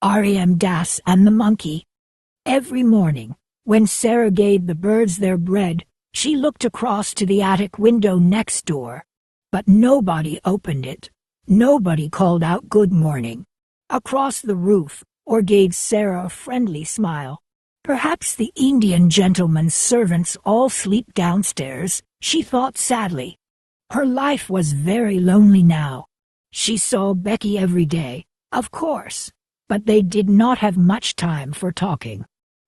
R.E.M. and the monkey. Every morning, when Sara gave the birds their bread, she looked across to the attic window next door. But nobody opened it. Nobody called out good morning across the roof or gave Sara a friendly smile. Perhaps the Indian gentleman's servants all sleep downstairs, she thought sadly. Her life was very lonely now. She saw Becky every day, of course, but they did not have much time for talking.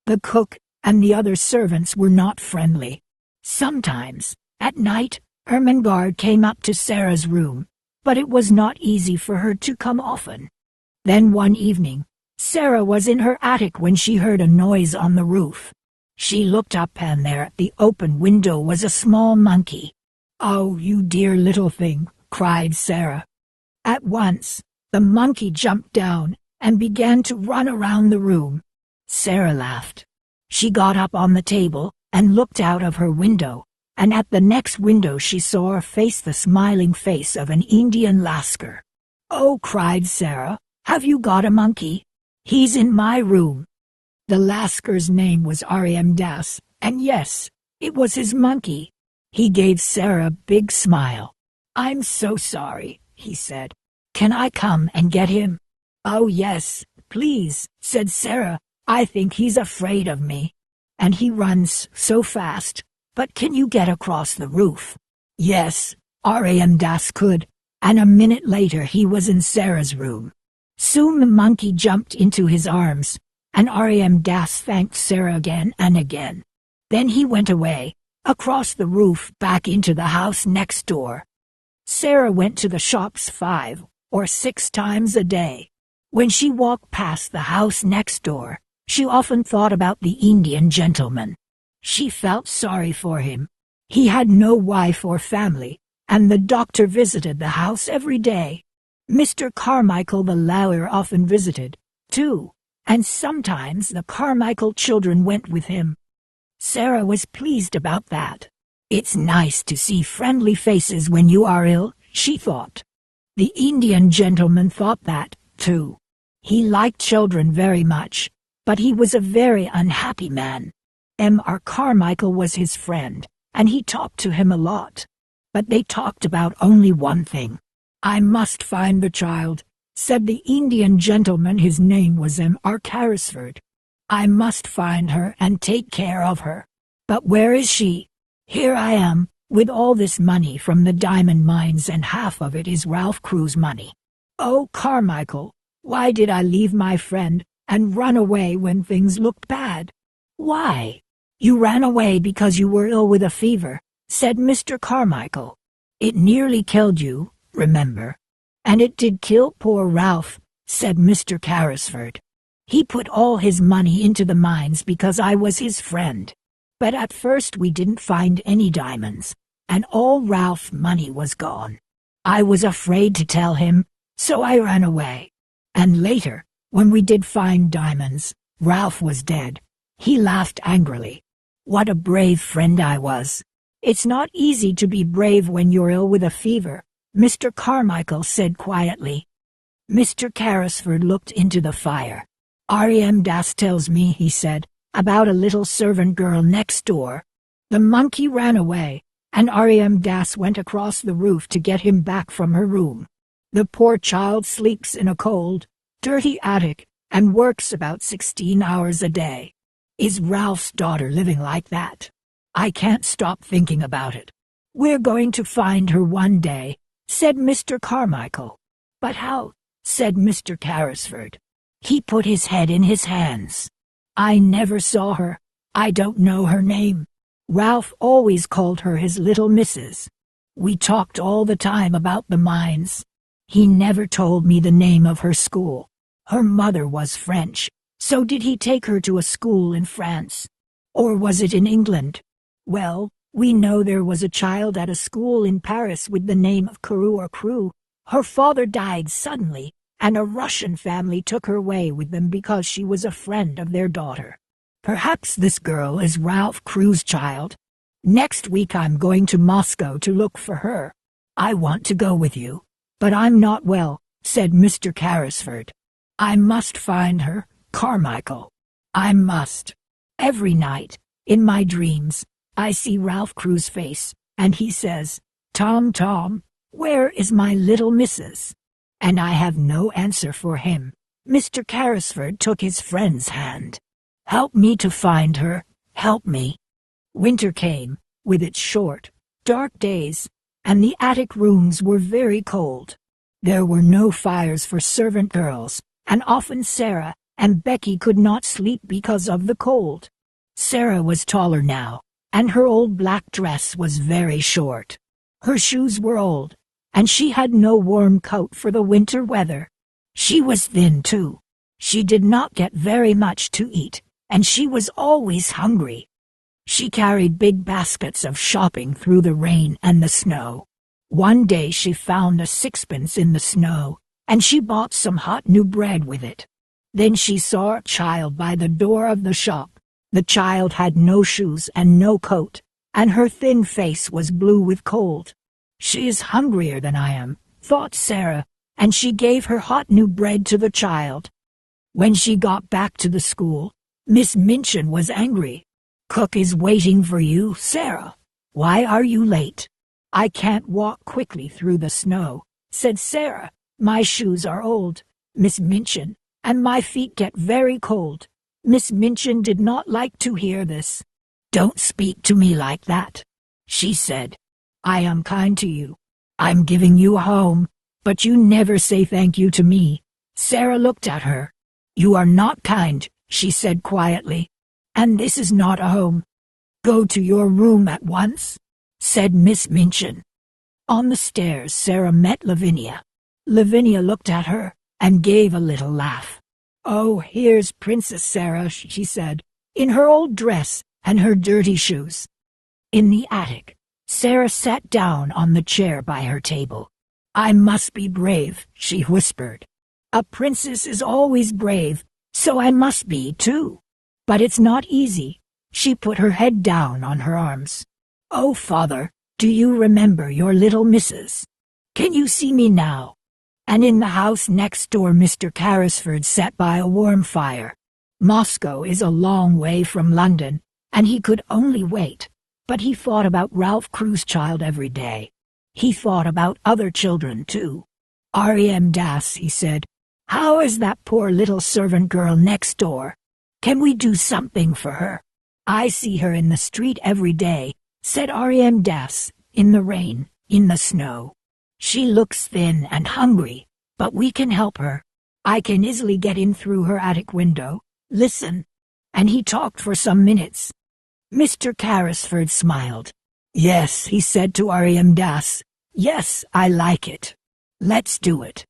The cook and the other servants were not friendly. Sometimes, at night, Ermengarde came up to Sara's room, but it was not easy for her to come often. Then one evening, Sara was in her attic when she heard a noise on the roof. She looked up and there at the open window was a small monkey. "Oh, you dear little thing," cried Sara. At once, the monkey jumped down and began to run around the room. Sara laughed. She got up on the table and looked out of her window, and at the next window she saw the smiling face of an Indian Lascar. "Oh," cried Sara, "have you got a monkey? He's in my room." The Lascar's name was R.E.M., and yes, it was his monkey. He gave Sara a big smile. "I'm so sorry," he said. "Can I come and get him?" "Oh yes, please," said Sara. "I think he's afraid of me. And he runs so fast. But can you get across the roof?" Yes, R.E.M. could, and a minute later he was in Sara's room. Soon the monkey jumped into his arms, and R.E.M. thanked Sara again and again. Then he went away, across the roof back into the house next door. Sara went to the shops 5 or 6 times a day. When she walked past the house next door, she often thought about the Indian gentleman. She felt sorry for him. He had no wife or family, and the doctor visited the house every day. Mr. Carmichael the lawyer often visited, too, and sometimes the Carmichael children went with him. Sara was pleased about that. It's nice to see friendly faces when you are ill, she thought. The Indian gentleman thought that, too. He liked children very much, but he was a very unhappy man. M.R. Carmichael was his friend, and he talked to him a lot. But they talked about only one thing. "I must find the child," said the Indian gentleman. His name was M.R. Carrisford. "I must find her and take care of her. But where is she? Here I am, with all this money from the diamond mines, and half of it is Ralph Crew's money. Oh, Carmichael, why did I leave my friend and run away when things looked bad?" "Why? You ran away because you were ill with a fever," said Mr. Carmichael. "It nearly killed you, remember." "And it did kill poor Ralph," said Mr. Carrisford. "He put all his money into the mines because I was his friend. But at first we didn't find any diamonds, and all Ralph's money was gone. I was afraid to tell him, so I ran away. And later, when we did find diamonds, Ralph was dead." He laughed angrily. "What a brave friend I was." "It's not easy to be brave when you're ill with a fever," Mr. Carmichael said quietly. Mr. Carrisford looked into the fire. "R.E.M. tells me," he said, "about a little servant girl next door. The monkey ran away, and R.E.M. went across the roof to get him back from her room. The poor child sleeps in a cold, dirty attic, and works about 16 hours a day. Is Ralph's daughter living like that? I can't stop thinking about it. We're going to find her one day," said Mr. Carmichael. "But how?" said Mr. Carrisford. He put his head in his hands. "I never saw her. I don't know her name. Ralph always called her his little missus. We talked all the time about the mines. He never told me the name of her school. Her mother was French, so did he take her to a school in France? Or was it in England? Well, we know there was a child at a school in Paris with the name of Crew. Her father died suddenly, and a Russian family took her away with them because she was a friend of their daughter. Perhaps this girl is Ralph Crew's child. Next week I'm going to Moscow to look for her. I want to go with you, but I'm not well," said Mr. Carrisford. I must find her, Carmichael. I must. Every night, in my dreams, I see Ralph Crew's face, and he says, Tom, Tom, where is my little missus? And I have no answer for him. Mr. Carrisford took his friend's hand. Help me to find her, help me. Winter came, with its short, dark days, and the attic rooms were very cold. There were no fires for servant girls, and often Sara and Becky could not sleep because of the cold. Sara was taller now, and her old black dress was very short. Her shoes were old, and she had no warm coat for the winter weather. She was thin, too. She did not get very much to eat, and she was always hungry. She carried big baskets of shopping through the rain and the snow. One day she found a sixpence in the snow, and she bought some hot new bread with it. Then she saw a child by the door of the shop. The child had no shoes and no coat, and her thin face was blue with cold. She is hungrier than I am, thought Sara, and she gave her hot new bread to the child. When she got back to the school, Miss Minchin was angry. Cook is waiting for you, Sara. Why are you late? I can't walk quickly through the snow, said Sara. My shoes are old, Miss Minchin, and my feet get very cold. Miss Minchin did not like to hear this. Don't speak to me like that, she said. I am kind to you. I'm giving you a home, but you never say thank you to me. Sara looked at her. You are not kind, she said quietly. And this is not a home. Go to your room at once, said Miss Minchin. On the stairs Sara met Lavinia. Lavinia looked at her and gave a little laugh. Oh, here's Princess Sara, she said, in her old dress and her dirty shoes. In the attic, Sara sat down on the chair by her table. I must be brave, she whispered. A princess is always brave, so I must be too. But it's not easy. She put her head down on her arms. Oh, father, do you remember your little missus? Can you see me now? And in the house next door Mr. Carrisford sat by a warm fire. Moscow is a long way from London, and he could only wait. But he thought about Ralph Crew's child every day. He thought about other children, too. R.E.M. he said, how is that poor little servant girl next door? Can we do something for her? I see her in the street every day, said R.E.M. in the rain, in the snow. She looks thin and hungry, but we can help her. I can easily get in through her attic window. Listen. And he talked for some minutes. Mr. Carrisford smiled. Yes, he said to R.E.M. Yes, I like it. Let's do it.